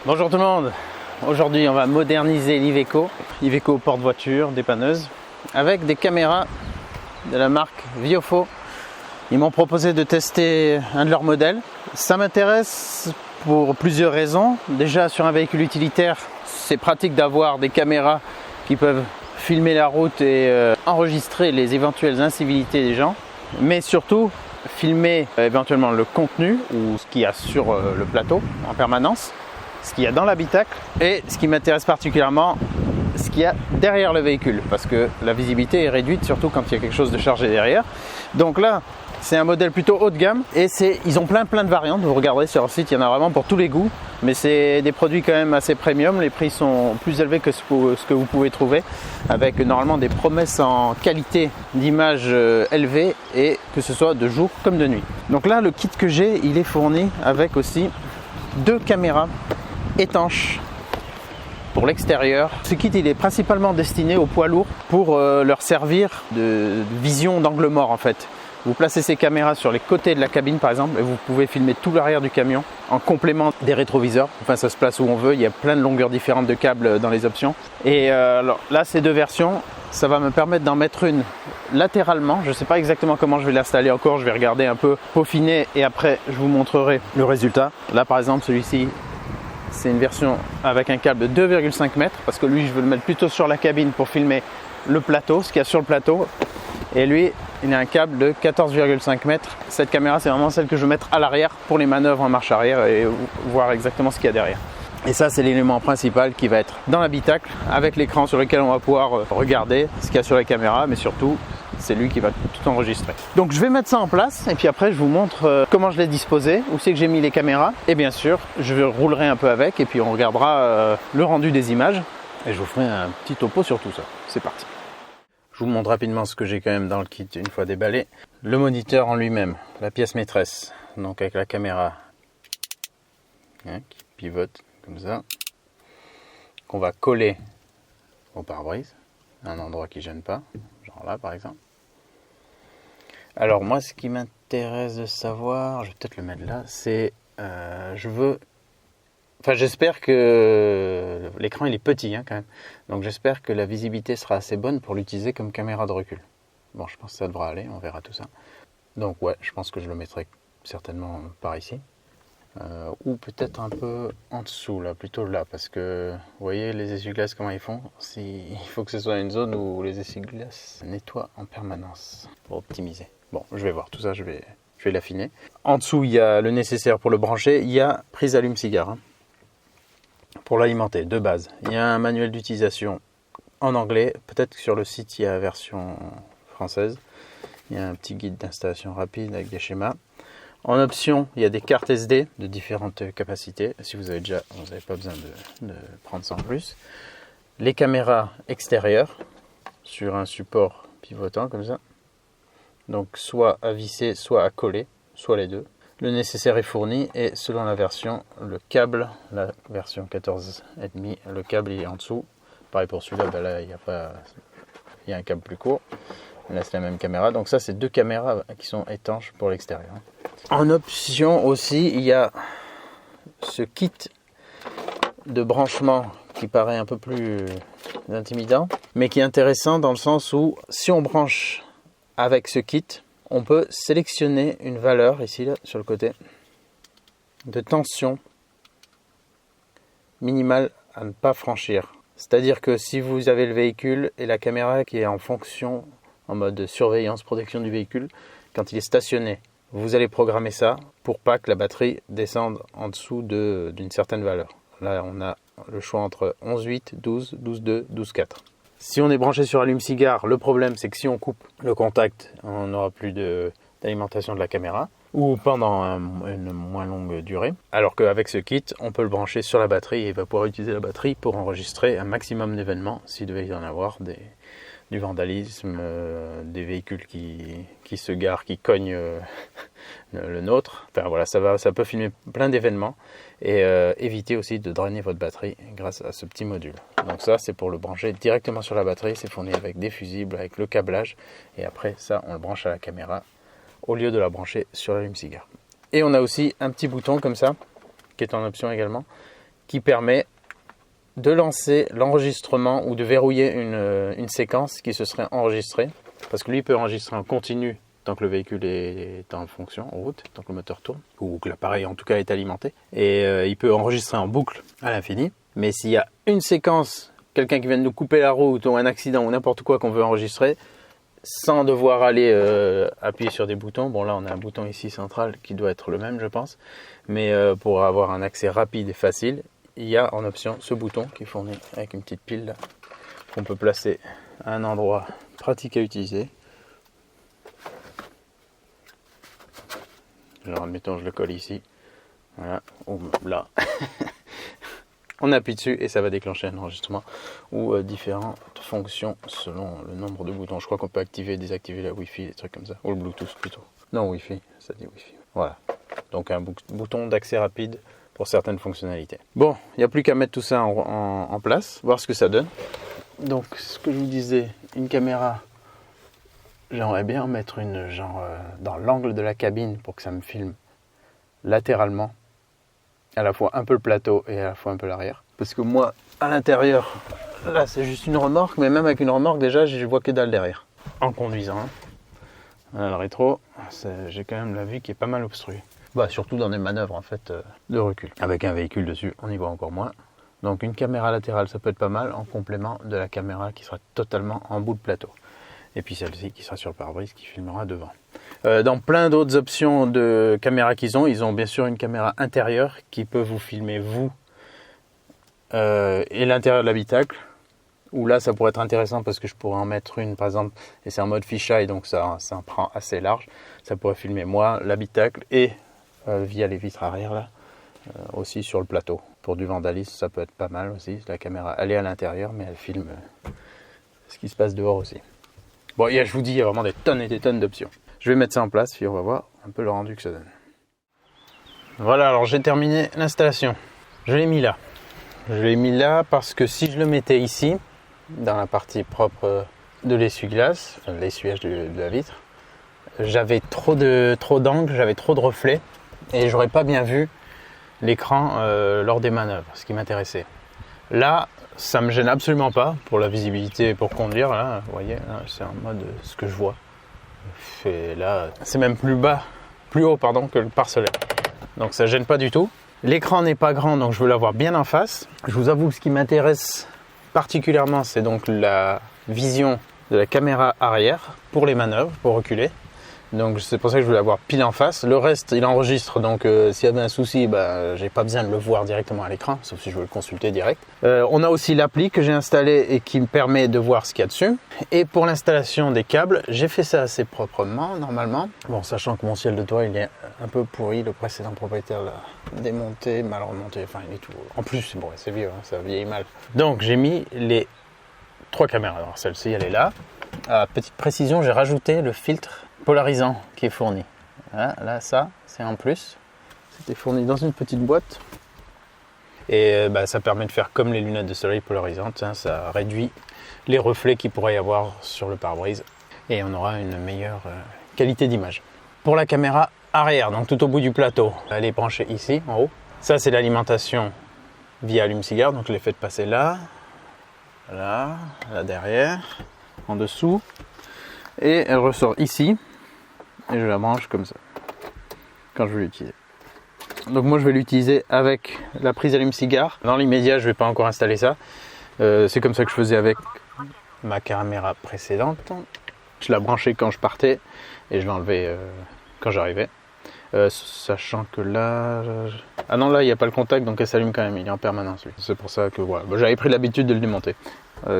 Bonjour tout le monde. Aujourd'hui on va moderniser l'Iveco porte-voiture dépanneuse avec des caméras de la marque Viofo. Ils m'ont proposé de tester un de leurs modèles. Ça m'intéresse pour plusieurs raisons. Déjà, sur un véhicule utilitaire, c'est pratique d'avoir des caméras qui peuvent filmer la route et enregistrer les éventuelles incivilités des gens, mais surtout filmer éventuellement le contenu ou ce qu'il y a sur le plateau en permanence, ce qu'il y a dans l'habitacle et ce qui m'intéresse particulièrement, ce qu'il y a derrière le véhicule, parce que la visibilité est réduite surtout quand il y a quelque chose de chargé derrière. Donc là, c'est un modèle plutôt haut de gamme et ils ont plein de variantes. Vous regarderez sur leur site, il y en a vraiment pour tous les goûts, mais c'est des produits quand même assez premium. Les prix sont plus élevés que ce que vous pouvez trouver, avec normalement des promesses en qualité d'image élevée, et que ce soit de jour comme de nuit. Donc là, le kit que j'ai, il est fourni avec aussi 2 caméras étanches pour l'extérieur. Ce kit, il est principalement destiné aux poids lourds pour leur servir de vision d'angle mort en fait. Vous placez ces caméras sur les côtés de la cabine par exemple et vous pouvez filmer tout l'arrière du camion en complément des rétroviseurs. Enfin, ça se place où on veut, il y a plein de longueurs différentes de câbles dans les options. Et alors là, ces 2 versions, ça va me permettre d'en mettre une latéralement. Je ne sais pas exactement comment je vais l'installer encore, je vais regarder un peu, peaufiner et après je vous montrerai le résultat. Là par exemple, celui-ci, c'est une version avec un câble de 2,5 mètres parce que lui, je veux le mettre plutôt sur la cabine pour filmer le plateau, ce qu'il y a sur le plateau. Et lui, il a un câble de 14,5 mètres. Cette caméra, c'est vraiment celle que je veux mettre à l'arrière pour les manœuvres en marche arrière et voir exactement ce qu'il y a derrière. Et ça, c'est l'élément principal qui va être dans l'habitacle avec l'écran sur lequel on va pouvoir regarder ce qu'il y a sur la caméra, mais surtout, c'est lui qui va tout enregistrer. Donc je vais mettre ça en place et puis après je vous montre comment je l'ai disposé, où c'est que j'ai mis les caméras. Et bien sûr, je roulerai un peu avec et puis on regardera le rendu des images. Et je vous ferai un petit topo sur tout ça. C'est parti. Je vous montre rapidement ce que j'ai quand même dans le kit une fois déballé. Le moniteur en lui-même, la pièce maîtresse, donc avec la caméra qui pivote comme ça, qu'on va coller au pare-brise, à un endroit qui ne gêne pas, genre là par exemple. Alors moi, ce qui m'intéresse de savoir, je vais peut-être le mettre là, c'est j'espère que l'écran il est petit quand même, donc j'espère que la visibilité sera assez bonne pour l'utiliser comme caméra de recul. Bon, je pense que ça devra aller, on verra tout ça. Donc ouais, je pense que je le mettrai certainement par ici, ou peut-être un peu en dessous là, plutôt là, parce que vous voyez les essuie-glaces comment ils font. Il faut que ce soit une zone où les essuie-glaces nettoient en permanence pour optimiser. Bon, je vais voir tout ça, je vais l'affiner. En dessous, il y a le nécessaire pour le brancher, il y a prise allume-cigare. Pour l'alimenter, de base. Il y a un manuel d'utilisation en anglais. Peut-être que sur le site, il y a la version française. Il y a un petit guide d'installation rapide avec des schémas. En option, il y a des cartes SD de différentes capacités. Si vous n'avez pas besoin de prendre ça en plus. Les caméras extérieures sur un support pivotant comme ça. Donc soit à visser, soit à coller, soit les deux. Le nécessaire est fourni et selon la version, le câble, la version 14,5, le câble est en dessous. Pareil pour celui-là, là il y a un câble plus court. Là c'est la même caméra, donc ça c'est 2 caméras qui sont étanches pour l'extérieur. En option aussi, il y a ce kit de branchement qui paraît un peu plus intimidant, mais qui est intéressant dans le sens où si on branche avec ce kit, on peut sélectionner une valeur, ici là, sur le côté, de tension minimale à ne pas franchir. C'est-à-dire que si vous avez le véhicule et la caméra qui est en fonction, en mode surveillance, protection du véhicule, quand il est stationné, vous allez programmer ça pour pas que la batterie descende en dessous d'une certaine valeur. Là, on a le choix entre 11.8, 12, 12.2, 12.4. Si on est branché sur allume-cigare, le problème c'est que si on coupe le contact, on n'aura plus d'alimentation de la caméra, ou pendant une moins longue durée. Alors qu'avec ce kit, on peut le brancher sur la batterie et il va pouvoir utiliser la batterie pour enregistrer un maximum d'événements, s'il devait y en avoir, du vandalisme, des véhicules qui se garent, qui cognent le nôtre. Enfin voilà, ça peut filmer plein d'événements et éviter aussi de drainer votre batterie grâce à ce petit module. Donc ça, c'est pour le brancher directement sur la batterie. C'est fourni avec des fusibles, avec le câblage. Et après ça, on le branche à la caméra au lieu de la brancher sur l'allume-cigare. Et on a aussi un petit bouton comme ça, qui est en option également, qui permet de lancer l'enregistrement ou de verrouiller une séquence qui se serait enregistrée. Parce que lui, il peut enregistrer en continu tant que le véhicule est en fonction, en route, tant que le moteur tourne, ou que l'appareil en tout cas est alimenté. Et il peut enregistrer en boucle à l'infini. Mais s'il y a une séquence, quelqu'un qui vient de nous couper la route, ou un accident, ou n'importe quoi qu'on veut enregistrer, sans devoir aller appuyer sur des boutons. Bon là on a un bouton ici central qui doit être le même je pense. Mais pour avoir un accès rapide et facile, il y a en option ce bouton qui est fourni avec une petite pile là, qu'on peut placer à un endroit pratique à utiliser. Alors admettons je le colle ici, voilà, ou là. On appuie dessus et ça va déclencher un enregistrement ou différentes fonctions selon le nombre de boutons. Je crois qu'on peut activer et désactiver la Wi-Fi, des trucs comme ça, ou le Bluetooth plutôt. Non, Wi-Fi, ça dit Wi-Fi. Voilà, donc un bouton d'accès rapide pour certaines fonctionnalités. Bon, il n'y a plus qu'à mettre tout ça en place, voir ce que ça donne. Donc, ce que je vous disais, une caméra, j'aimerais bien en mettre une genre dans l'angle de la cabine pour que ça me filme latéralement, à la fois un peu le plateau et à la fois un peu l'arrière. Parce que moi, à l'intérieur, là c'est juste une remorque, mais même avec une remorque déjà, je vois que dalle derrière. En conduisant. Hein. Voilà, le rétro, j'ai quand même la vue qui est pas mal obstruée. Bah, surtout dans des manœuvres en fait de recul. Avec un véhicule dessus, on y voit encore moins. Donc une caméra latérale, ça peut être pas mal en complément de la caméra qui sera totalement en bout de plateau. Et puis celle-ci qui sera sur le pare-brise qui filmera devant. Dans plein d'autres options de caméras ils ont bien sûr une caméra intérieure qui peut vous filmer vous et l'intérieur de l'habitacle. Où là ça pourrait être intéressant parce que je pourrais en mettre une par exemple, et c'est en mode fisheye donc ça prend assez large. Ça pourrait filmer moi, l'habitacle et via les vitres arrière là, aussi sur le plateau. Pour du vandalisme ça peut être pas mal aussi. La caméra elle est à l'intérieur mais elle filme ce qui se passe dehors aussi. Bon, je vous dis, il y a vraiment des tonnes et des tonnes d'options. Je vais mettre ça en place, puis on va voir un peu le rendu que ça donne. Voilà, alors j'ai terminé l'installation. Je l'ai mis là. Je l'ai mis là parce que si je le mettais ici, dans la partie propre de l'essuie-glace, enfin de l'essuyage de la vitre, j'avais trop d'angles, j'avais trop de reflets, et j'aurais pas bien vu l'écran lors des manœuvres, ce qui m'intéressait. Là, ça me gêne absolument pas pour la visibilité et pour conduire. Là, vous voyez, là, c'est en mode ce que je vois. Et là, c'est même plus haut que le pare-soleil. Donc ça gêne pas du tout. L'écran n'est pas grand, donc je veux l'avoir bien en face. Je vous avoue que ce qui m'intéresse particulièrement, c'est donc la vision de la caméra arrière pour les manœuvres, pour reculer. Donc c'est pour ça que je voulais l'avoir pile en face. Le reste, il enregistre, donc s'il y avait un souci, j'ai pas besoin de le voir directement à l'écran, sauf si je veux le consulter direct. On a aussi l'appli que j'ai installée et qui me permet de voir ce qu'il y a dessus. Et pour l'installation des câbles, j'ai fait ça assez proprement, normalement. Bon, sachant que mon ciel de toit, il est un peu pourri, le précédent propriétaire l'a démonté, mal remonté, enfin il est tout... En plus, c'est bon, c'est vieux, hein, ça vieillit mal. Donc j'ai mis les 3 caméras. Alors celle-ci, elle est là. À petite précision, j'ai rajouté le filtre polarisant qui est fourni. Voilà, là ça c'est en plus. C'était fourni dans une petite boîte. Et ça permet de faire comme les lunettes de soleil polarisantes. Hein, ça réduit les reflets qu'il pourrait y avoir sur le pare-brise. Et on aura une meilleure qualité d'image. Pour la caméra arrière, donc tout au bout du plateau, elle est branchée ici en haut. Ça c'est l'alimentation via allume-cigare. Donc je l'ai fait passer là. Là derrière, en dessous. Et elle ressort ici. Et je la branche comme ça quand je veux l'utiliser. Donc moi je vais l'utiliser avec la prise allume-cigare. Dans l'immédiat je ne vais pas encore installer ça. C'est comme ça que je faisais avec ma caméra précédente. Je la branchais quand je partais et je l'enlevais quand j'arrivais. Sachant que là... Ah non, là il n'y a pas le contact donc elle s'allume quand même, il est en permanence lui. C'est pour ça que voilà, j'avais pris l'habitude de le démonter.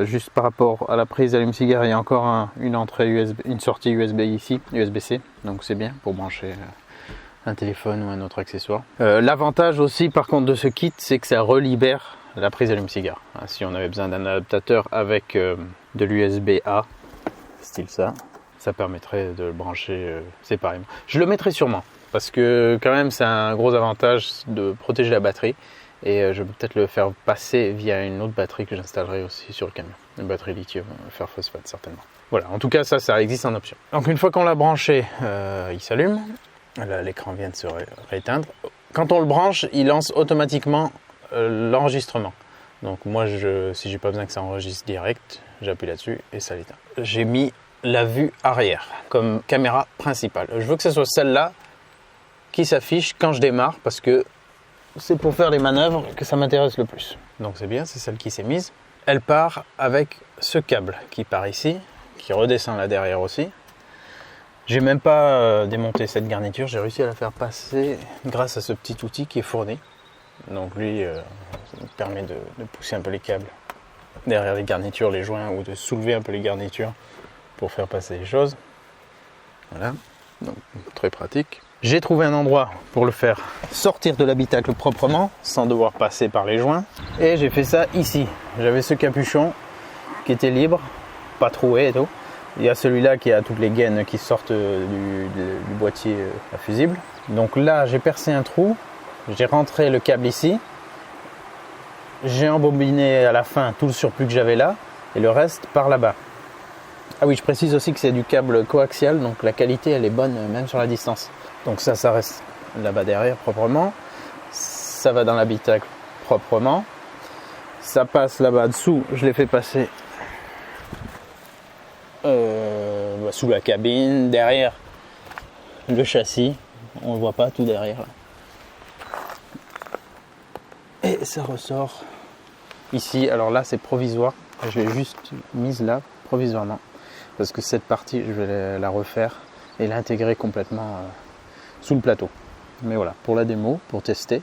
Juste par rapport à la prise allume-cigare, il y a encore une entrée USB, une sortie USB ici, USB-C, donc c'est bien pour brancher un téléphone ou un autre accessoire. L'avantage aussi par contre de ce kit, c'est que ça relibère la prise allume-cigare. Si on avait besoin d'un adaptateur avec de l'USB-A, style ça permettrait de le brancher séparément. Je le mettrai sûrement, parce que quand même c'est un gros avantage de protéger la batterie. Et je vais peut-être le faire passer via une autre batterie que j'installerai aussi sur le camion. Une batterie lithium, fer phosphate certainement. Voilà, en tout cas ça existe en option. Donc une fois qu'on l'a branché, il s'allume. Là l'écran vient de se rééteindre. Quand on le branche, il lance automatiquement l'enregistrement. Donc moi, si j'ai pas besoin que ça enregistre direct, j'appuie là-dessus et ça l'éteint. J'ai mis la vue arrière comme caméra principale. Je veux que ce soit celle-là qui s'affiche quand je démarre parce que c'est pour faire les manœuvres que ça m'intéresse le plus. Donc c'est bien, c'est celle qui s'est mise. Elle part avec ce câble qui part ici, qui redescend là derrière aussi. J'ai même pas démonté cette garniture, j'ai réussi à la faire passer grâce à ce petit outil qui est fourni. Donc lui, ça me permet de pousser un peu les câbles derrière les garnitures, les joints, ou de soulever un peu les garnitures pour faire passer les choses. Voilà, donc très pratique. J'ai trouvé un endroit pour le faire sortir de l'habitacle proprement, sans devoir passer par les joints. Et j'ai fait ça ici. J'avais ce capuchon qui était libre, pas troué et tout. Il y a celui-là qui a toutes les gaines qui sortent du boîtier à fusible. Donc là, j'ai percé un trou, j'ai rentré le câble ici. J'ai embobiné à la fin tout le surplus que j'avais là et le reste par là-bas. Ah oui, je précise aussi que c'est du câble coaxial, donc la qualité elle est bonne même sur la distance. Donc ça reste là-bas derrière proprement. Ça va dans l'habitacle proprement. Ça passe là-bas dessous, je l'ai fait passer sous la cabine, derrière le châssis. On ne voit pas tout derrière là. Et ça ressort ici. Alors là c'est provisoire. Je l'ai juste mise là provisoirement. Parce que cette partie je vais la refaire et l'intégrer complètement sous le plateau. Mais voilà, pour la démo, pour tester,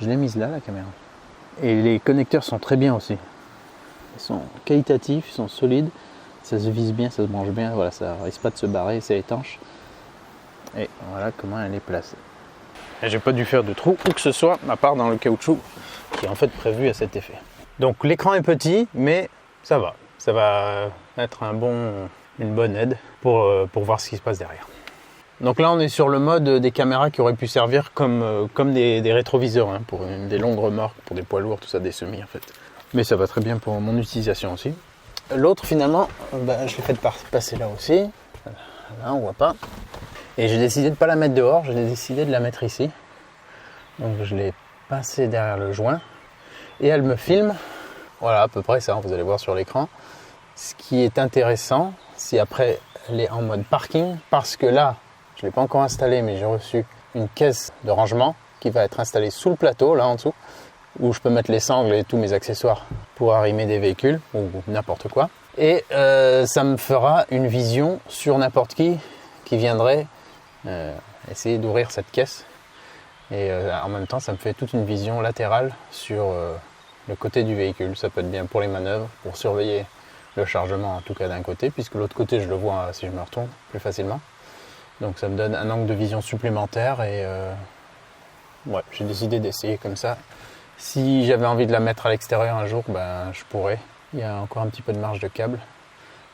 je l'ai mise là la caméra. Et les connecteurs sont très bien aussi. Ils sont qualitatifs, ils sont solides. Ça se vise bien, ça se branche bien. Voilà, ça risque pas de se barrer, c'est étanche. Et voilà comment elle est placée. Et j'ai pas dû faire de trou où que ce soit, à part dans le caoutchouc qui est en fait prévu à cet effet. Donc l'écran est petit, mais ça va. Ça va être une bonne aide pour voir ce qui se passe derrière. Donc là on est sur le mode des caméras qui auraient pu servir comme des rétroviseurs, hein, pour des longues remorques, pour des poids lourds, tout ça, des semis en fait. Mais ça va très bien pour mon utilisation aussi. L'autre finalement, je l'ai fait passer là aussi. Là on voit pas. Et j'ai décidé de ne pas la mettre dehors, j'ai décidé de la mettre ici. Donc je l'ai passée derrière le joint. Et elle me filme. Voilà à peu près ça, vous allez voir sur l'écran. Ce qui est intéressant, c'est après elle est en mode parking. Parce que là, je ne l'ai pas encore installé, mais j'ai reçu une caisse de rangement qui va être installée sous le plateau, là en dessous, où je peux mettre les sangles et tous mes accessoires pour arrimer des véhicules ou n'importe quoi. Et ça me fera une vision sur n'importe qui viendrait essayer d'ouvrir cette caisse. Et en même temps, ça me fait toute une vision latérale sur le côté du véhicule. Ça peut être bien pour les manœuvres, pour surveiller le chargement en tout cas d'un côté, puisque l'autre côté je le vois si je me retourne plus facilement. Donc ça me donne un angle de vision supplémentaire et ouais, j'ai décidé d'essayer comme ça. Si j'avais envie de la mettre à l'extérieur un jour, je pourrais. Il y a encore un petit peu de marge de câble,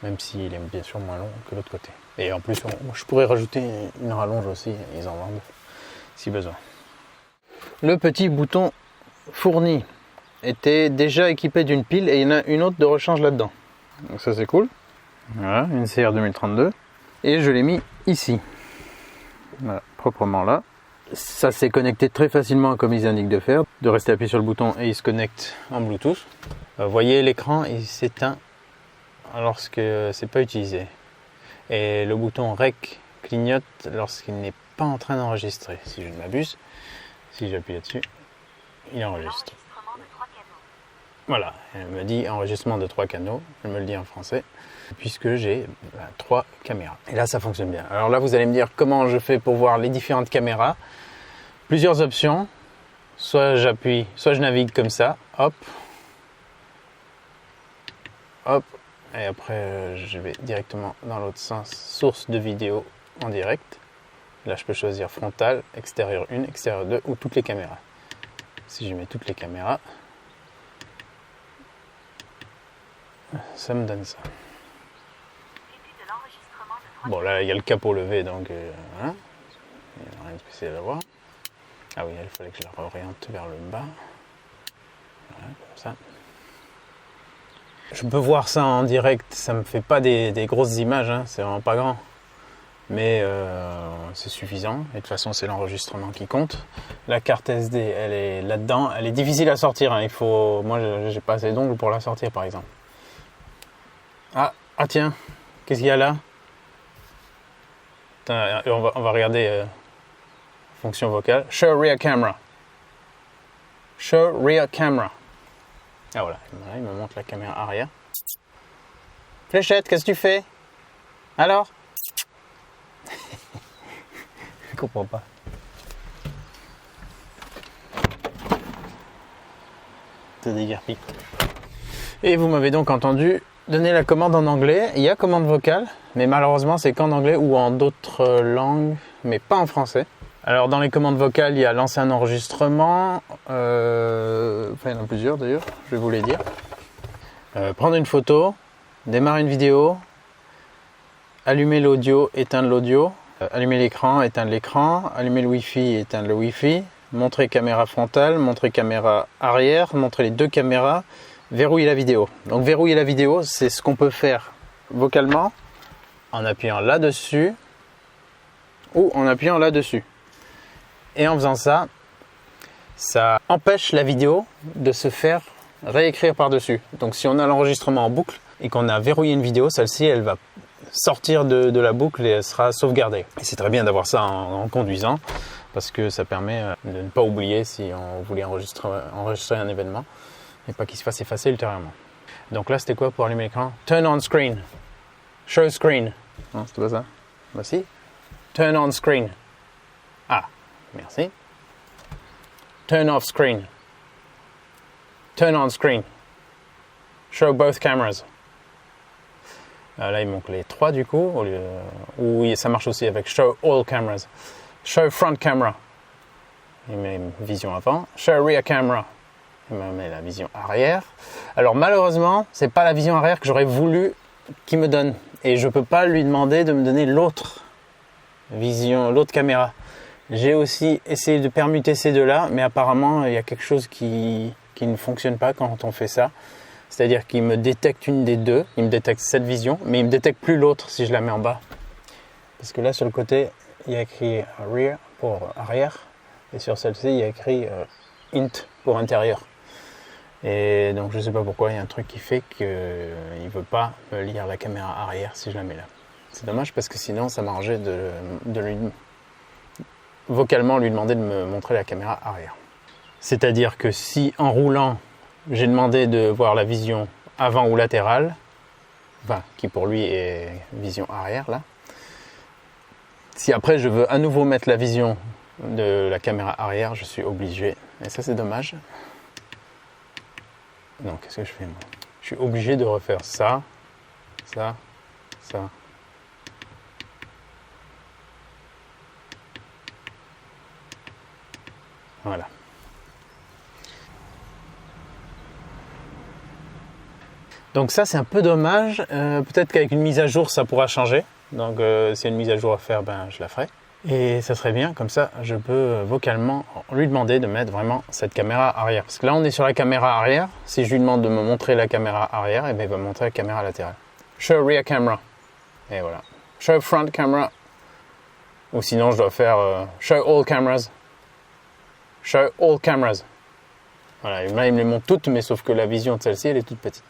même s'il est bien sûr moins long que l'autre côté. Et en plus, je pourrais rajouter une rallonge aussi, ils en vendent si besoin. Le petit bouton fourni était déjà équipé d'une pile et il y en a une autre de rechange là-dedans. Donc ça c'est cool. Voilà, une CR 2032. Et je l'ai mis ici. Voilà, proprement là. Ça s'est connecté très facilement comme ils indiquent de faire. De rester appuyé sur le bouton et il se connecte en Bluetooth. Vous voyez l'écran, il s'éteint lorsque c'est pas utilisé. Et le bouton REC clignote lorsqu'il n'est pas en train d'enregistrer. Si je ne m'abuse, si j'appuie là-dessus, il enregistre. Voilà, elle me dit enregistrement de 3 canaux, elle me le dit en français, puisque j'ai 3 caméras. Et là, ça fonctionne bien. Alors là, vous allez me dire comment je fais pour voir les différentes caméras. Plusieurs options. Soit j'appuie, soit je navigue comme ça, hop, hop, et après je vais directement dans l'autre sens, source de vidéo en direct. Là, je peux choisir frontal, extérieur 1, extérieur 2 ou toutes les caméras. Si je mets toutes les caméras, ça me donne ça. Bon, là, il y a le capot levé, donc hein, il n'y a rien de spécial à voir. Ah oui, il fallait que je la réoriente vers le bas. Voilà, comme ça. Je peux voir ça en direct, ça me fait pas des grosses images, hein, c'est vraiment pas grand. mais c'est suffisant. Et de toute façon, c'est l'enregistrement qui compte. La carte SD, elle est là-dedans. Elle est difficile à sortir. Hein. Moi, j'ai pas assez d'ongles pour la sortir, par exemple. Ah tiens, qu'est-ce qu'il y a là? Attends, on va regarder fonction vocale. Show rear camera. Show rear camera. Ah voilà, il me montre la caméra arrière. Fléchette, qu'est-ce que tu fais? Alors? Je comprends pas. C'est déguerpi. Et vous m'avez donc entendu donner la commande en anglais. Il y a commande vocale, mais malheureusement c'est qu'en anglais ou en d'autres langues, mais pas en français. Alors dans les commandes vocales, il y a lancer un enregistrement, il y en a plusieurs d'ailleurs, je vais vous les dire. Prendre une photo, démarrer une vidéo, allumer l'audio, éteindre l'audio, allumer l'écran, éteindre l'écran, allumer le Wi-Fi, éteindre le Wi-Fi, montrer caméra frontale, montrer caméra arrière, montrer les deux caméras, verrouiller la vidéo. Donc verrouiller la vidéo, c'est ce qu'on peut faire vocalement en appuyant là-dessus ou en appuyant là-dessus. Et en faisant ça, ça empêche la vidéo de se faire réécrire par-dessus. Donc si on a l'enregistrement en boucle et qu'on a verrouillé une vidéo, celle-ci, elle va sortir de la boucle et elle sera sauvegardée. Et c'est très bien d'avoir ça en conduisant parce que ça permet de ne pas oublier si on voulait enregistrer un événement et pas qu'il se fasse effacer ultérieurement. Donc là, c'était quoi pour allumer l'écran? Turn on screen. Show screen. Non, c'était pas ça. Voici. Turn on screen. Ah, merci. Turn off screen. Turn on screen. Show both cameras. Là, il manque les trois du coup. Oui, ça marche aussi avec show all cameras. Show front camera. Il met vision avant. Show rear camera. Il me met la vision arrière. Alors malheureusement, c'est pas la vision arrière que j'aurais voulu qu'il me donne. Et je peux pas lui demander de me donner l'autre vision, l'autre caméra. J'ai aussi essayé de permuter ces deux-là, mais apparemment, il y a quelque chose qui ne fonctionne pas quand on fait ça. C'est-à-dire qu'il me détecte une des deux, il me détecte cette vision, mais il me détecte plus l'autre si je la mets en bas. Parce que là, sur le côté, il y a écrit rear pour arrière, et sur celle-ci, il y a écrit int pour intérieur. Et donc, je ne sais pas pourquoi, il y a un truc qui fait qu'il ne veut pas me lire la caméra arrière si je la mets là. C'est dommage parce que sinon, ça m'arrangeait de lui vocalement lui demander de me montrer la caméra arrière. C'est-à-dire que si en roulant, j'ai demandé de voir la vision avant ou latérale, enfin, qui pour lui est vision arrière là, si après je veux à nouveau mettre la vision de la caméra arrière, je suis obligé, et ça c'est dommage. Non, qu'est-ce que je fais moi? Je suis obligé de refaire ça, ça, ça. Voilà. Donc ça c'est un peu dommage, peut-être qu'avec une mise à jour ça pourra changer, donc s'il y a une mise à jour à faire, ben, je la ferai. Et ça serait bien, comme ça je peux vocalement lui demander de mettre vraiment cette caméra arrière. Parce que là on est sur la caméra arrière, si je lui demande de me montrer la caméra arrière, et bien il va me montrer la caméra latérale. Show rear camera, et voilà. Show front camera, ou sinon je dois faire show all cameras. Show all cameras. Voilà, et là il me les montre toutes, mais sauf que la vision de celle-ci elle est toute petite.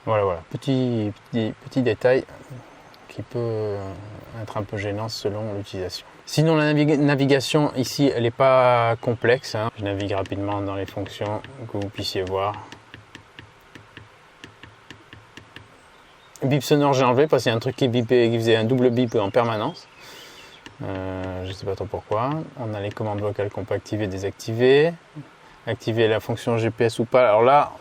Voilà, petit détail qui peut être un peu gênant selon l'utilisation. Sinon la navigation ici elle n'est pas complexe, hein. Je navigue rapidement dans les fonctions que vous puissiez voir. Bip sonore j'ai enlevé parce qu'il y a un truc qui bipait, qui faisait un double bip en permanence. Je ne sais pas trop pourquoi. On a les commandes vocales qu'on peut activer et désactiver. Activer la fonction GPS ou pas. Alors là,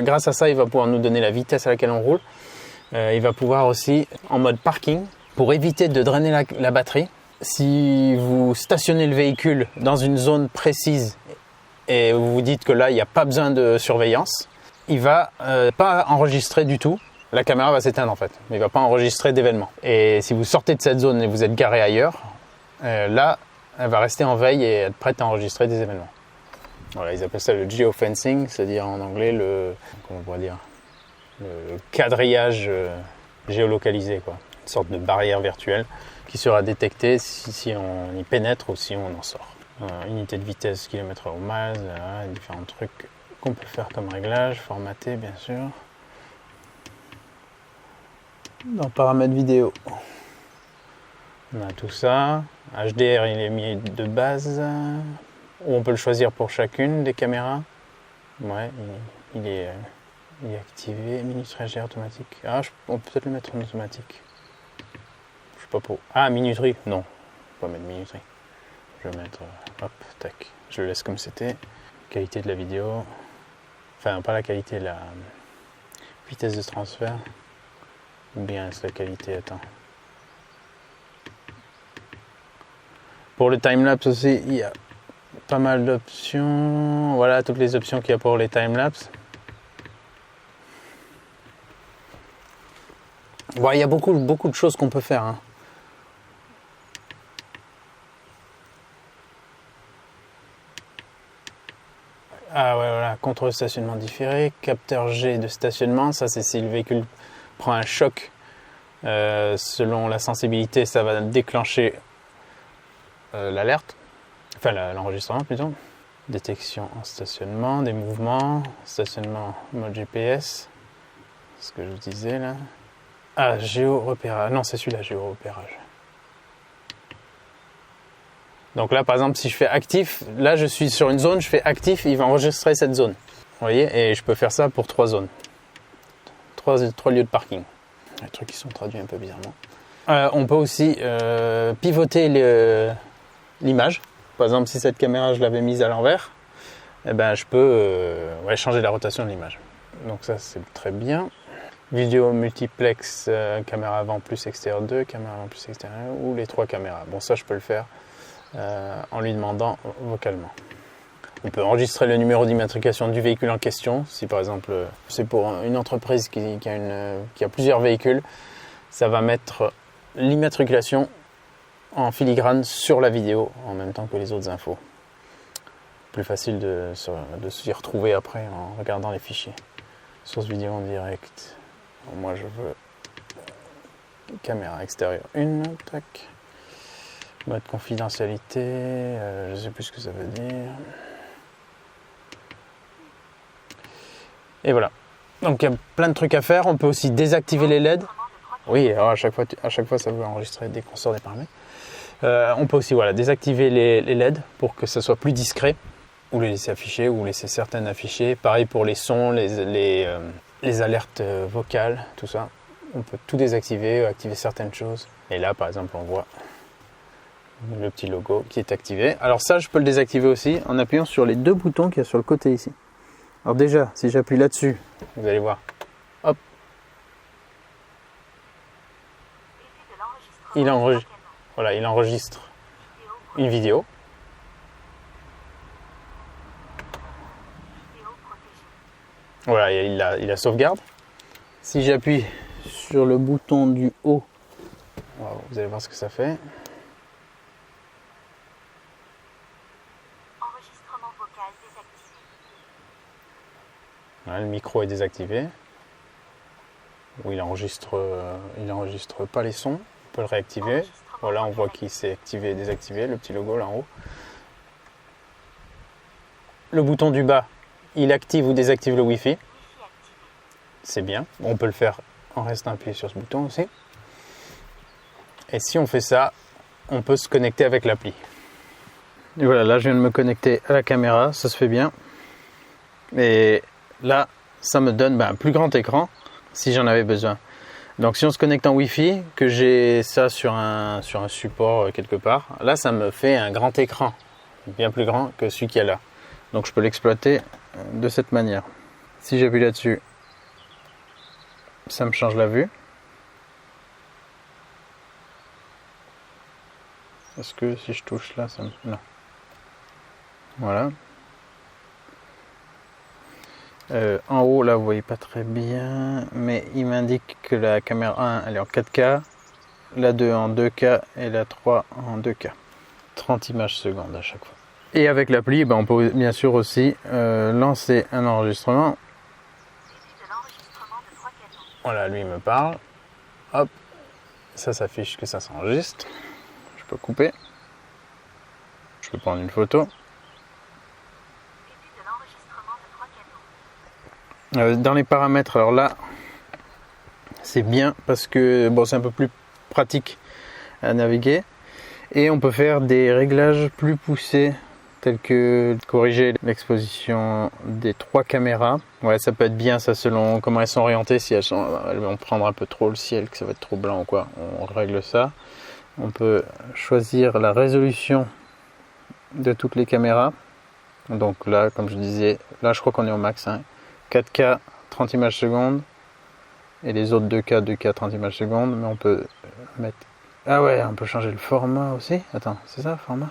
grâce à ça, il va pouvoir nous donner la vitesse à laquelle on roule. Il va pouvoir aussi, en mode parking, pour éviter de drainer la batterie. Si vous stationnez le véhicule dans une zone précise et vous vous dites que là, il n'y a pas besoin de surveillance, il va pas enregistrer du tout. La caméra va s'éteindre en fait, mais il ne va pas enregistrer d'événements. Et si vous sortez de cette zone et vous êtes garé ailleurs, là, elle va rester en veille et être prête à enregistrer des événements. Voilà, ils appellent ça le geofencing, c'est-à-dire en anglais le quadrillage géolocalisé, quoi. Une sorte de barrière virtuelle qui sera détectée si on y pénètre ou si on en sort. Unité de vitesse, kilomètres au miles, différents trucs qu'on peut faire comme réglage, formater bien sûr. Dans paramètres vidéo, on a tout ça. HDR il est mis de base, ou on peut le choisir pour chacune des caméras. Ouais, il est activé. Minuterie HDR automatique. On peut peut-être le mettre en automatique. Je sais pas pour. Ah, minuterie. Non, je vais pas mettre minuterie. Je vais mettre. Hop, tac. Je le laisse comme c'était. Qualité de la vidéo. Enfin, pas la qualité, la vitesse de transfert. Ou bien c'est la qualité, attends. Pour le timelapse aussi, il y a pas mal d'options. Voilà, toutes les options qu'il y a pour les timelapse. Bon, il y a beaucoup de choses qu'on peut faire. Hein. Ah ouais, voilà, contrôle de stationnement différé, capteur G de stationnement, ça c'est si le véhicule prend un choc. Selon la sensibilité, ça va déclencher l'alerte, enfin l'enregistrement plutôt. Détection en stationnement, des mouvements, stationnement mode GPS, ce que je vous disais là. Ah, géo-repérage, non c'est celui-là, géo-repérage. Donc là par exemple si je fais actif, là je suis sur une zone, je fais actif, il va enregistrer cette zone. Vous voyez, et je peux faire ça pour 3 zones. 3 lieux de parking. Les trucs qui sont traduits un peu bizarrement. On peut aussi pivoter l'image. Par exemple, si cette caméra je l'avais mise à l'envers, eh ben, je peux changer la rotation de l'image. Donc ça c'est très bien. Vidéo multiplex, caméra avant plus extérieur 2, caméra avant plus extérieur ou les 3 caméras. Bon ça je peux le faire en lui demandant vocalement. On peut enregistrer le numéro d'immatriculation du véhicule en question. Si par exemple c'est pour une entreprise qui a plusieurs véhicules, ça va mettre l'immatriculation en filigrane sur la vidéo en même temps que les autres infos. Plus facile de s'y retrouver après en regardant les fichiers. Source vidéo en direct. Bon, moi je veux caméra extérieure 1, tac. Mode confidentialité, je ne sais plus ce que ça veut dire. Et voilà. Donc il y a plein de trucs à faire. On peut aussi désactiver les LED. Oui, alors à chaque fois ça veut enregistrer dès qu'on sort des paramètres. On peut aussi désactiver les LED pour que ça soit plus discret. Ou les laisser afficher, ou laisser certaines afficher. Pareil pour les sons, les alertes vocales, tout ça. On peut tout désactiver, activer certaines choses. Et là par exemple on voit le petit logo qui est activé. Alors ça je peux le désactiver aussi en appuyant sur les 2 boutons qu'il y a sur le côté ici. Alors déjà, si j'appuie là-dessus, vous allez voir, hop, il enregistre une vidéo. Voilà, il la sauvegarde. Si j'appuie sur le bouton du haut, vous allez voir ce que ça fait. Voilà, le micro est désactivé. Où il enregistre pas les sons. On peut le réactiver. Voilà, on voit qu'il s'est activé et désactivé, le petit logo là en haut. Le bouton du bas, il active ou désactive le Wi-Fi. C'est bien. On peut le faire en restant appuyé sur ce bouton aussi. Et si on fait ça, on peut se connecter avec l'appli. Et voilà, là je viens de me connecter à la caméra, ça se fait bien. Et là, ça me donne un plus grand écran si j'en avais besoin. Donc si on se connecte en Wi-Fi, que j'ai ça sur un support quelque part, là ça me fait un grand écran, bien plus grand que celui qu'il y a là. Donc je peux l'exploiter de cette manière. Si j'appuie là-dessus, ça me change la vue. Est-ce que si je touche là, ça me... Non. Voilà. En haut là vous voyez pas très bien, mais il m'indique que la caméra 1 elle est en 4K, la 2 en 2K et la 3 en 2K. 30 images secondes à chaque fois. Et avec l'appli, on peut bien sûr aussi lancer un enregistrement. Voilà, lui il me parle. Hop. ça s'affiche que ça s'enregistre. Je peux couper. Je peux prendre une photo. Dans les paramètres, alors là, c'est bien parce que bon, c'est un peu plus pratique à naviguer. Et on peut faire des réglages plus poussés, tels que corriger l'exposition des 3 caméras. Ouais, ça peut être bien ça selon comment elles sont orientées. Si elles vont prendre un peu trop le ciel, que ça va être trop blanc ou quoi, on règle ça. On peut choisir la résolution de toutes les caméras. Donc là, comme je disais, là je crois qu'on est au max. 4K 30 images secondes. Et les autres 2K, 2K 30 images secondes. Mais on peut mettre... Ah ouais, on peut changer le format aussi. Attends, c'est ça le format?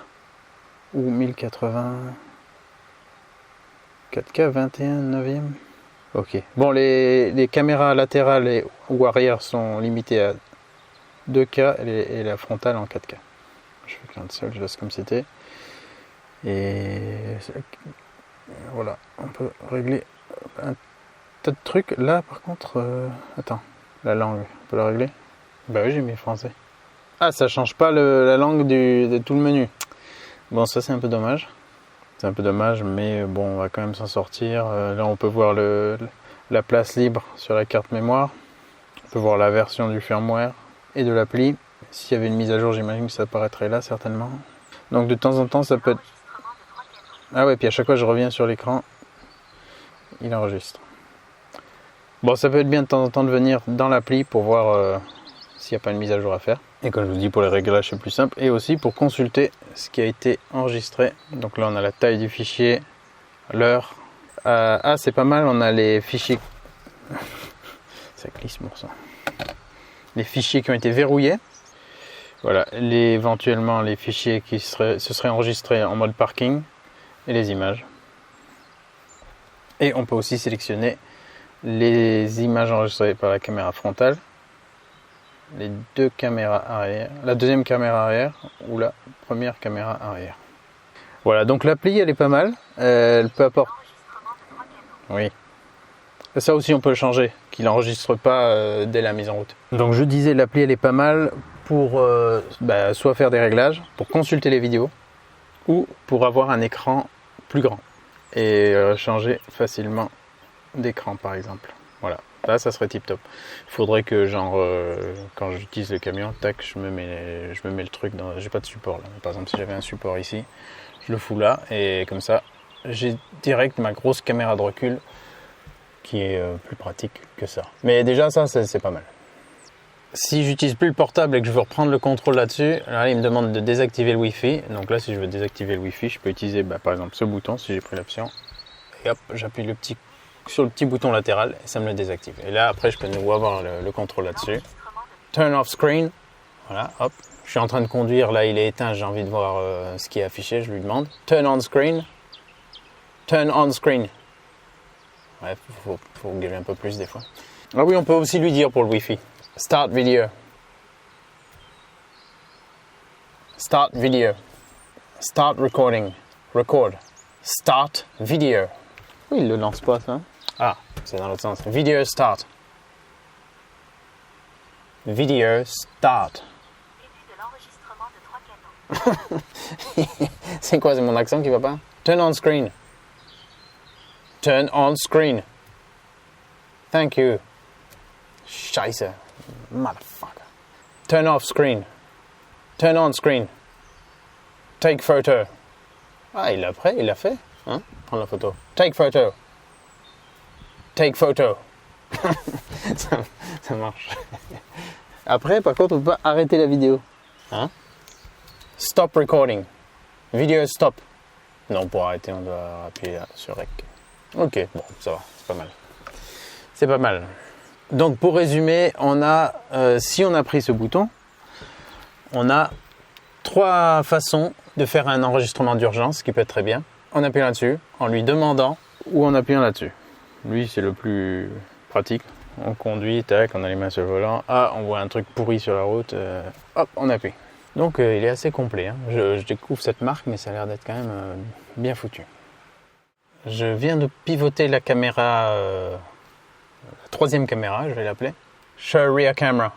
Ou 1080... 4K 21 neuvième. Ok. Bon, les caméras latérales ou arrière sont limitées à 2K et la frontale en 4K. Je fais qu'un seul, je laisse comme c'était. Et voilà, on peut régler un tas de trucs. Là, par contre, attends, la langue, on peut la régler? Bah oui, j'ai mis français. Ah, ça change pas la langue de tout le menu. Bon, ça c'est un peu dommage. C'est un peu dommage, mais bon, on va quand même s'en sortir. Là, on peut voir la place libre sur la carte mémoire. On peut voir la version du firmware et de l'appli. S'il y avait une mise à jour, j'imagine que ça apparaîtrait là, certainement. Donc, de temps en temps, ça peut être... Ah ouais, puis à chaque fois, je reviens sur l'écran, il enregistre. Bon, ça peut être bien de temps en temps de venir dans l'appli pour voir s'il n'y a pas une mise à jour à faire. Et comme je vous dis, pour les réglages, c'est plus simple. Et aussi pour consulter ce qui a été enregistré. Donc là, on a la taille du fichier, l'heure. Ah, c'est pas mal, on a les fichiers... ça glisse pour ça. Les fichiers qui ont été verrouillés. Voilà, éventuellement les fichiers qui se seraient enregistrés en mode parking. Et les images. Et on peut aussi sélectionner les images enregistrées par la caméra frontale, les 2 caméras arrière, la deuxième caméra arrière ou la première caméra arrière. Voilà, donc l'appli elle est pas mal. Elle peut apporter... Oui. Ça aussi on peut le changer, qu'il n'enregistre pas dès la mise en route. Donc je disais l'appli elle est pas mal pour soit faire des réglages, pour consulter les vidéos, ou pour avoir un écran plus grand et changer facilement d'écran par exemple. Voilà, là ça serait tip top. Il faudrait que genre quand j'utilise le camion, tac, je me mets le truc dans... J'ai pas de support là. Par exemple si j'avais un support ici, je le fous là et comme ça j'ai direct ma grosse caméra de recul qui est plus pratique que ça. Mais déjà ça c'est pas mal. Si j'utilise plus le portable et que je veux reprendre le contrôle là-dessus, là il me demande de désactiver le Wi-Fi. Donc là si je veux désactiver le Wi-Fi, je peux utiliser par exemple ce bouton si j'ai pris l'option. Et hop, j'appuie sur le petit bouton latéral et ça me le désactive. Et là après je peux de nouveau avoir le contrôle là-dessus. Turn off screen. Voilà, hop. Je suis en train de conduire, là il est éteint, j'ai envie de voir ce qui est affiché, je lui demande. Turn on screen. Turn on screen. Ouais, faut gueuler un peu plus des fois. Ah oui, on peut aussi lui dire pour le Wi-Fi. Start video. Start video. Start recording. Record. Start video. Oui, il le lance pas ça. Ah, c'est dans l'autre sens. Video start. Video start. Début de l'enregistrement de 3 canaux. C'est quoi, c'est mon accent qui va pas? Turn on screen. Turn on screen. Thank you. Scheisse. Motherfucker. Turn off screen. Turn on screen. Take photo. Ah, il l'a fait. Hein? Prends la photo. Take photo. Take photo. ça marche. Après, par contre, on peut pas arrêter la vidéo. Hein? Stop recording. Video stop. Non, pour arrêter, on doit appuyer sur REC. Ok, bon, ça va, c'est pas mal. C'est pas mal. Donc pour résumer, on a, si on a pris ce bouton, on a 3 façons de faire un enregistrement d'urgence qui peut être très bien. En appuyant là-dessus, en lui demandant ou en appuyant là-dessus. Lui, c'est le plus pratique. On conduit, tac, on a les mains sur le volant. Ah, on voit un truc pourri sur la route, hop, on appuie. Donc il est assez complet. Hein. Je découvre cette marque, mais ça a l'air d'être quand même bien foutu. Je viens de pivoter la caméra, la 3e caméra, je vais l'appeler. Show rear camera.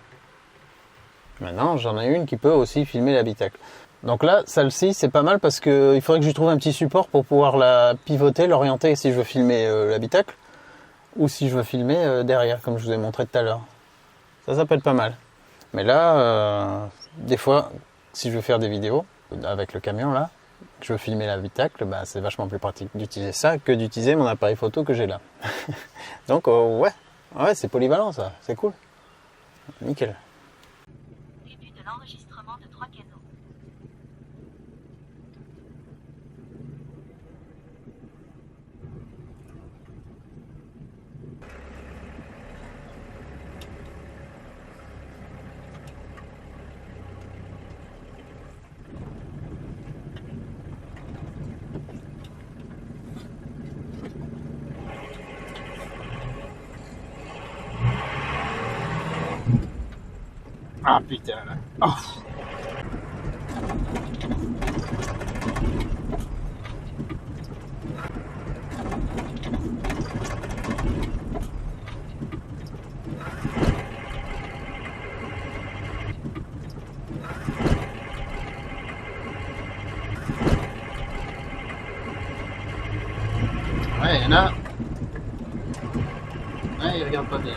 Maintenant, j'en ai une qui peut aussi filmer l'habitacle. Donc là, celle-ci, c'est pas mal parce qu'il faudrait que je lui trouve un petit support pour pouvoir la pivoter, l'orienter si je veux filmer l'habitacle ou si je veux filmer derrière, comme je vous ai montré tout à l'heure. Ça peut être pas mal. Mais là, des fois, si je veux faire des vidéos avec le camion là, que je veux filmer l'habitacle, bah, c'est vachement plus pratique d'utiliser ça que d'utiliser mon appareil photo que j'ai là. Donc ouais, c'est polyvalent ça, c'est cool. Nickel. Début de l'enregistrement de 3 canaux. Ah putain là. Oh. Ouais, il y en a. Ouais, il regarde pas bien.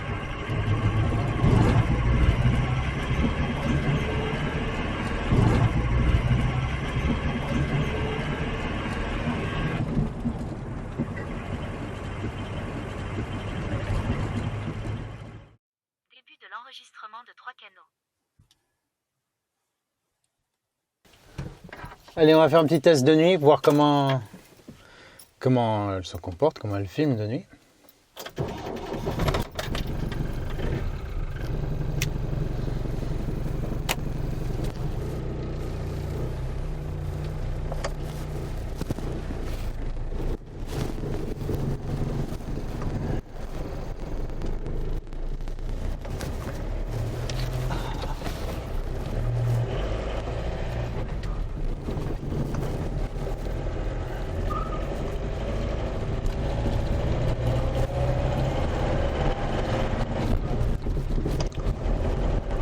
Début de l'enregistrement de 3 canaux. Allez, on va faire un petit test de nuit, voir comment elle se comporte, comment elle filme de nuit.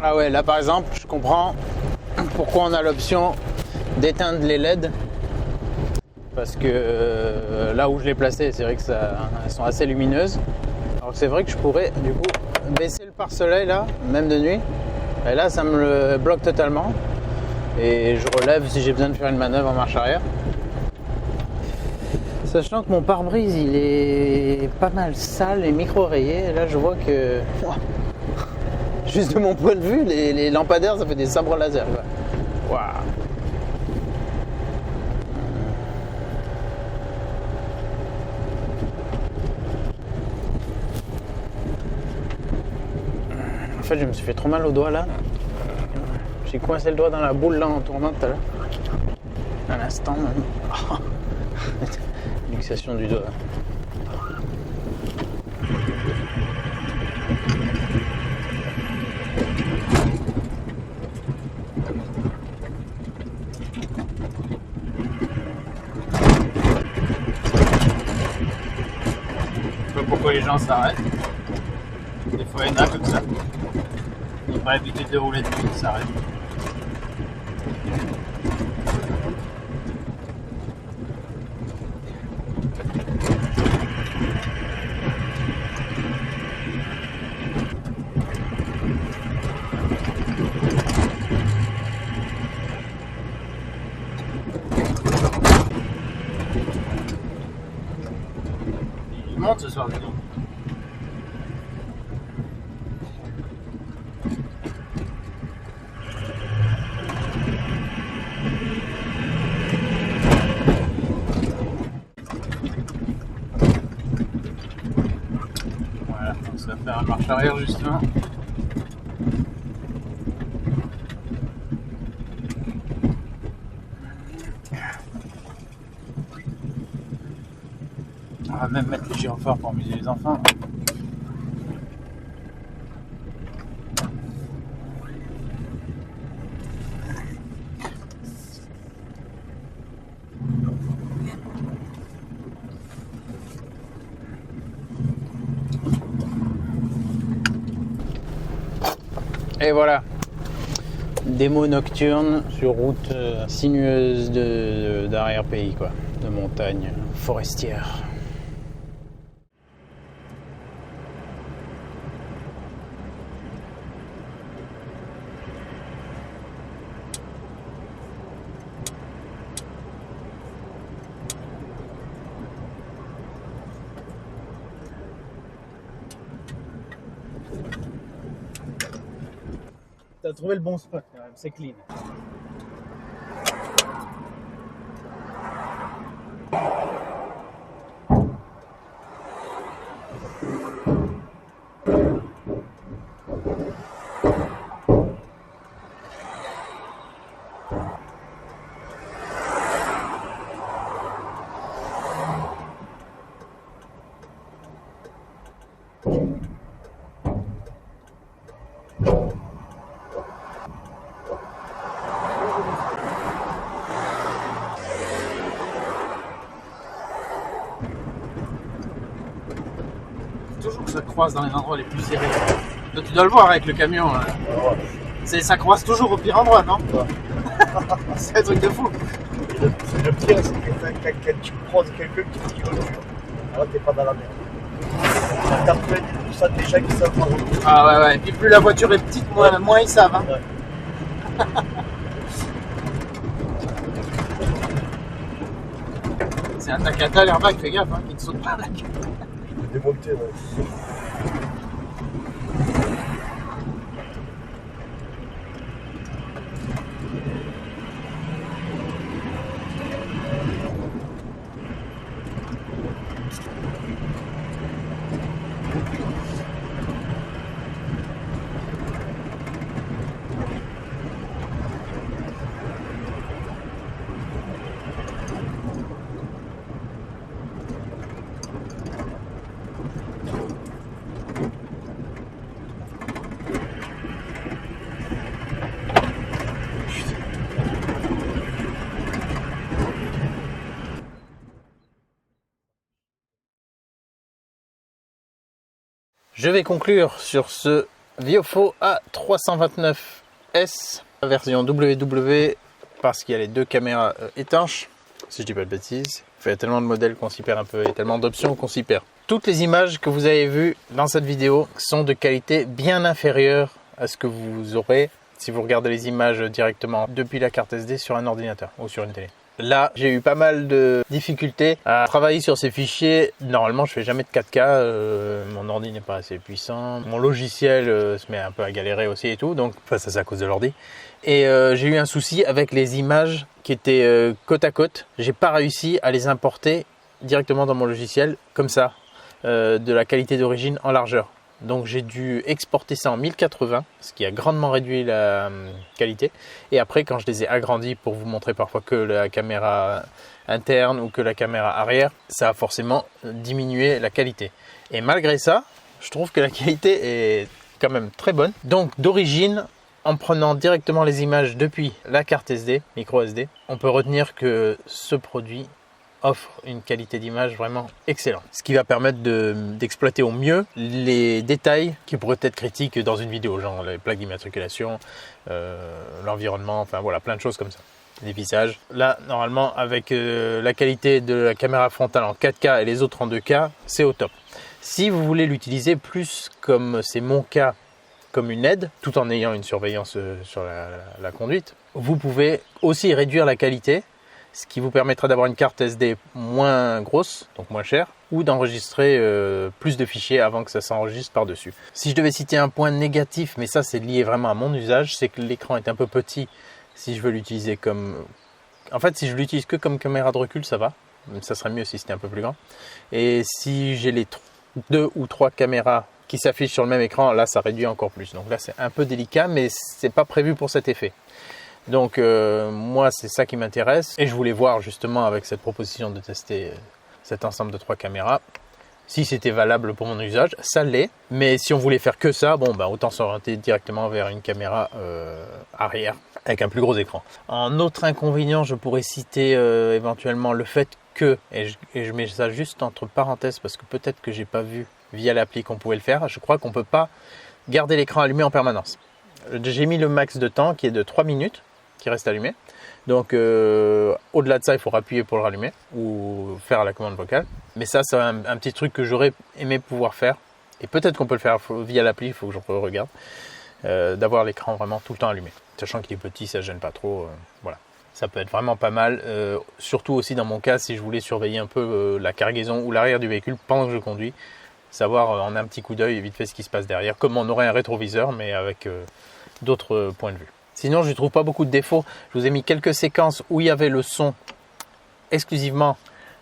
Ah ouais, là par exemple, je comprends pourquoi on a l'option d'éteindre les LED. Parce que là où je l'ai placé, c'est vrai que elles sont assez lumineuses. Alors c'est vrai que je pourrais du coup baisser le pare-soleil là, même de nuit. Et là, ça me le bloque totalement. Et je relève si j'ai besoin de faire une manœuvre en marche arrière. Sachant que mon pare-brise, il est pas mal sale et micro-rayé. Et là, je vois que... Juste de mon point de vue, les lampadaires, ça fait des sabres laser. Waouh. En fait, je me suis fait trop mal au doigt là. J'ai coincé le doigt dans la boule là en tournant tout à l'heure. À l'instant même. Luxation du doigt. Je sais pas pourquoi les gens s'arrêtent. Des fois il y en a comme ça. Ils n'ont pas l'habitude de rouler de nuit, ils s'arrêtent. Il monte ce soir, dis donc. Voilà, donc ça va faire une marche arrière justement. On va même mettre les gyrophares pour amuser les enfants. Et voilà. démo nocturne sur route sinueuse d'arrière-pays, quoi, de montagne forestière. T'as trouvé le bon spot quand même, c'est clean. Toujours que ça croise dans les endroits les plus serrés. Toi, tu dois le voir avec le camion. Hein. Ça croise toujours au pire endroit, non? C'est un truc de fou. Le pire, c'est que quand tu croises quelqu'un qui dit que alors t'es pas dans la merde. T'as 90% des gens qui savent pas. Ah ouais. Et puis plus la voiture est petite, moins ils savent. Hein. Ouais. C'est un Takata, l'airbag, fais gaffe, hein, il ne saute pas la gueule. Je peux démonter, ouais. Je vais conclure sur ce Viofo A329S version WW parce qu'il y a les deux caméras étanches, si je dis pas de bêtises. Il y a tellement de modèles qu'on s'y perd un peu et tellement d'options qu'on s'y perd. Toutes les images que vous avez vues dans cette vidéo sont de qualité bien inférieure à ce que vous aurez si vous regardez les images directement depuis la carte SD sur un ordinateur ou sur une télé. Là, j'ai eu pas mal de difficultés à travailler sur ces fichiers. Normalement, je fais jamais de 4K. Mon ordi n'est pas assez puissant. Mon logiciel se met un peu à galérer aussi et tout. Donc, ça c'est à cause de l'ordi. Et j'ai eu un souci avec les images qui étaient côte à côte. J'ai pas réussi à les importer directement dans mon logiciel comme ça, de la qualité d'origine en largeur. Donc j'ai dû exporter ça en 1080, ce qui a grandement réduit la qualité. Et après, quand je les ai agrandis pour vous montrer parfois que la caméra interne ou que la caméra arrière, ça a forcément diminué la qualité. Et malgré ça, je trouve que la qualité est quand même très bonne. Donc d'origine, en prenant directement les images depuis la carte SD, micro SD, on peut retenir que ce produit offre une qualité d'image vraiment excellente. Ce qui va permettre d'exploiter au mieux les détails qui pourraient être critiques dans une vidéo, genre les plaques d'immatriculation, l'environnement, enfin voilà, plein de choses comme ça. Les visages. Là, normalement, avec la qualité de la caméra frontale en 4K et les autres en 2K, c'est au top. Si vous voulez l'utiliser plus comme c'est mon cas, comme une aide, tout en ayant une surveillance sur la conduite, vous pouvez aussi réduire la qualité, ce qui vous permettra d'avoir une carte SD moins grosse, donc moins chère, ou d'enregistrer plus de fichiers avant que ça s'enregistre par-dessus. Si je devais citer un point négatif, mais ça c'est lié vraiment à mon usage, c'est que l'écran est un peu petit si je veux l'utiliser comme... En fait, si je l'utilise que comme caméra de recul, ça va. Ça serait mieux si c'était un peu plus grand. Et si j'ai les 2 ou 3 caméras qui s'affichent sur le même écran, là ça réduit encore plus. Donc là c'est un peu délicat, mais c'est pas prévu pour cet effet. Donc moi c'est ça qui m'intéresse et je voulais voir justement avec cette proposition de tester cet ensemble de 3 caméras si c'était valable pour mon usage. Ça l'est, mais si on voulait faire que ça, bon bah autant s'orienter directement vers une caméra arrière avec un plus gros écran. En autre inconvénient, je pourrais citer éventuellement le fait que, et je mets ça juste entre parenthèses parce que peut-être que j'ai pas vu via l'appli qu'on pouvait le faire, je crois qu'on peut pas garder l'écran allumé en permanence. J'ai mis le max de temps qui est de 3 minutes, qui reste allumé. Donc au-delà de ça, il faut appuyer pour le rallumer ou faire la commande vocale. Mais ça, c'est un petit truc que j'aurais aimé pouvoir faire. Et peut-être qu'on peut le faire via l'appli, il faut que je regarde. D'avoir l'écran vraiment tout le temps allumé. Sachant qu'il est petit, ça ne gêne pas trop. Voilà. Ça peut être vraiment pas mal. Surtout aussi dans mon cas, si je voulais surveiller un peu la cargaison ou l'arrière du véhicule pendant que je conduis. Savoir en un petit coup d'œil vite fait ce qui se passe derrière. Comme on aurait un rétroviseur, mais avec d'autres points de vue. Sinon, je ne trouve pas beaucoup de défauts. Je vous ai mis quelques séquences où il y avait le son exclusivement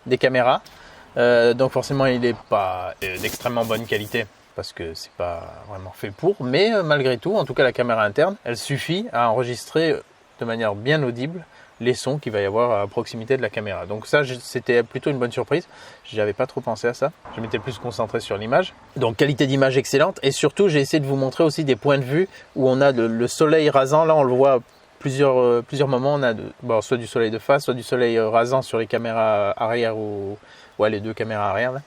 des caméras. Donc forcément, il n'est pas d'extrêmement bonne qualité parce que c'est pas vraiment fait pour. Mais malgré tout, en tout cas la caméra interne, elle suffit à enregistrer de manière bien audible les sons qu'il va y avoir à proximité de la caméra. Donc ça, c'était plutôt une bonne surprise. Je n'avais pas trop pensé à ça. Je m'étais plus concentré sur l'image. Donc qualité d'image excellente. Et surtout, j'ai essayé de vous montrer aussi des points de vue où on a le soleil rasant. Là, on le voit plusieurs moments. On a soit du soleil de face, soit du soleil rasant sur les caméras arrière ou les deux caméras arrière. Là.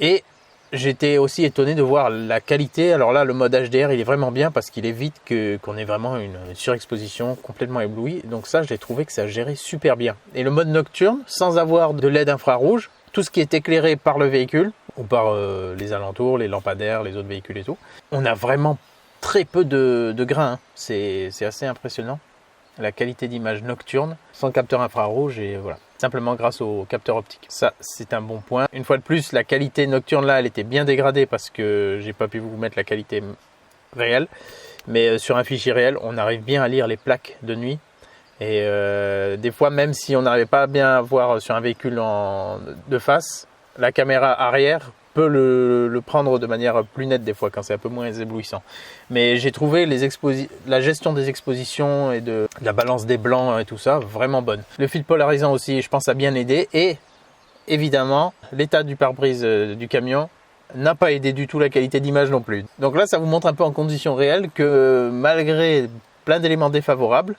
Et j'étais aussi étonné de voir la qualité. Alors là, le mode HDR, il est vraiment bien parce qu'il évite qu'on ait vraiment une surexposition complètement éblouie. Donc ça, j'ai trouvé que ça gérait super bien. Et le mode nocturne, sans avoir de LED infrarouge, tout ce qui est éclairé par le véhicule ou par les alentours, les lampadaires, les autres véhicules et tout, on a vraiment très peu de grains. Hein. C'est assez impressionnant. La qualité d'image nocturne, sans capteur infrarouge et voilà. Simplement grâce au capteur optique. Ça, c'est un bon point. Une fois de plus, la qualité nocturne là, elle était bien dégradée parce que j'ai pas pu vous mettre la qualité réelle. Mais sur un fichier réel, on arrive bien à lire les plaques de nuit. Et des fois, même si on n'arrivait pas bien à voir sur un véhicule de face, la caméra arrière peut le prendre de manière plus nette des fois quand c'est un peu moins éblouissant. Mais j'ai trouvé la gestion des expositions et de la balance des blancs et tout ça vraiment bonne. Le fil polarisant aussi, je pense, a bien aidé. Et évidemment, l'état du pare-brise du camion n'a pas aidé du tout la qualité d'image non plus. Donc là, ça vous montre un peu en conditions réelles que malgré plein d'éléments défavorables,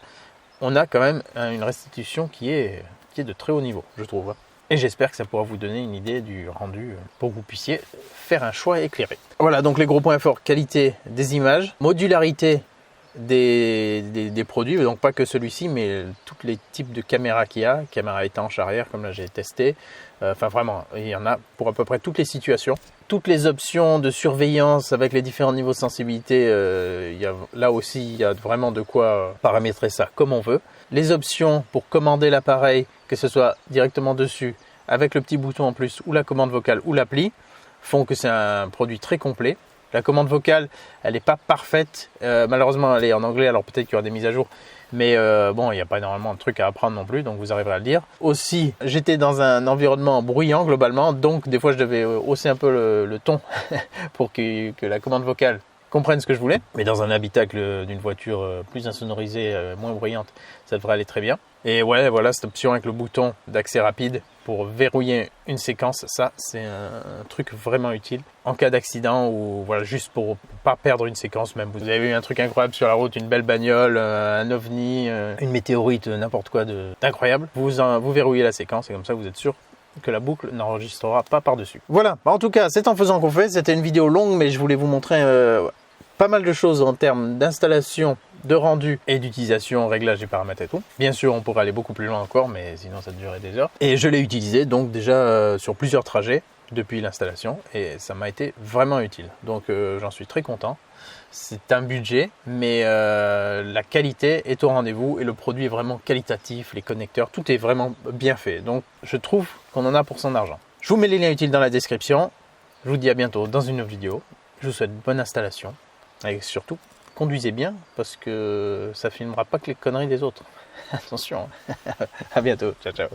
on a quand même une restitution qui est de très haut niveau, je trouve. Et j'espère que ça pourra vous donner une idée du rendu pour que vous puissiez faire un choix éclairé. Voilà, donc les gros points forts: qualité des images, modularité des produits, donc pas que celui-ci, mais tous les types de caméras qu'il y a, caméra étanche arrière, comme là j'ai testé. Enfin vraiment, il y en a pour à peu près toutes les situations. Toutes les options de surveillance avec les différents niveaux de sensibilité, là aussi, il y a vraiment de quoi paramétrer ça comme on veut. Les options pour commander l'appareil, que ce soit directement dessus, avec le petit bouton en plus, ou la commande vocale, ou l'appli, font que c'est un produit très complet. La commande vocale, elle n'est pas parfaite. Malheureusement, elle est en anglais, alors peut-être qu'il y aura des mises à jour. Mais bon, il n'y a pas énormément de trucs à apprendre non plus, donc vous arriverez à le lire. Aussi, j'étais dans un environnement bruyant globalement, donc des fois je devais hausser un peu le ton pour que la commande vocale comprenne ce que je voulais. Mais dans un habitacle d'une voiture plus insonorisée, moins bruyante, ça devrait aller très bien. Et ouais, voilà, cette option avec le bouton d'accès rapide pour verrouiller une séquence, ça c'est un truc vraiment utile en cas d'accident ou voilà, juste pour pas perdre une séquence. Même vous avez eu un truc incroyable sur la route, une belle bagnole, un ovni, une météorite, n'importe quoi d'incroyable, vous verrouillez la séquence et comme ça vous êtes sûr que la boucle n'enregistrera pas par-dessus. Voilà, en tout cas c'est en faisant qu'on fait. C'était une vidéo longue, mais je voulais vous montrer pas mal de choses en termes d'installation, de rendu et d'utilisation, réglage des paramètres et tout. Bien sûr, on pourrait aller beaucoup plus loin encore, mais sinon ça durerait des heures. Et je l'ai utilisé donc déjà sur plusieurs trajets depuis l'installation et ça m'a été vraiment utile. Donc j'en suis très content. C'est un budget, mais la qualité est au rendez-vous et le produit est vraiment qualitatif, les connecteurs, tout est vraiment bien fait. Donc je trouve qu'on en a pour son argent. Je vous mets les liens utiles dans la description. Je vous dis à bientôt dans une autre vidéo. Je vous souhaite bonne installation. Et surtout, conduisez bien parce que ça filmera pas que les conneries des autres. Attention. À bientôt. Ciao, ciao.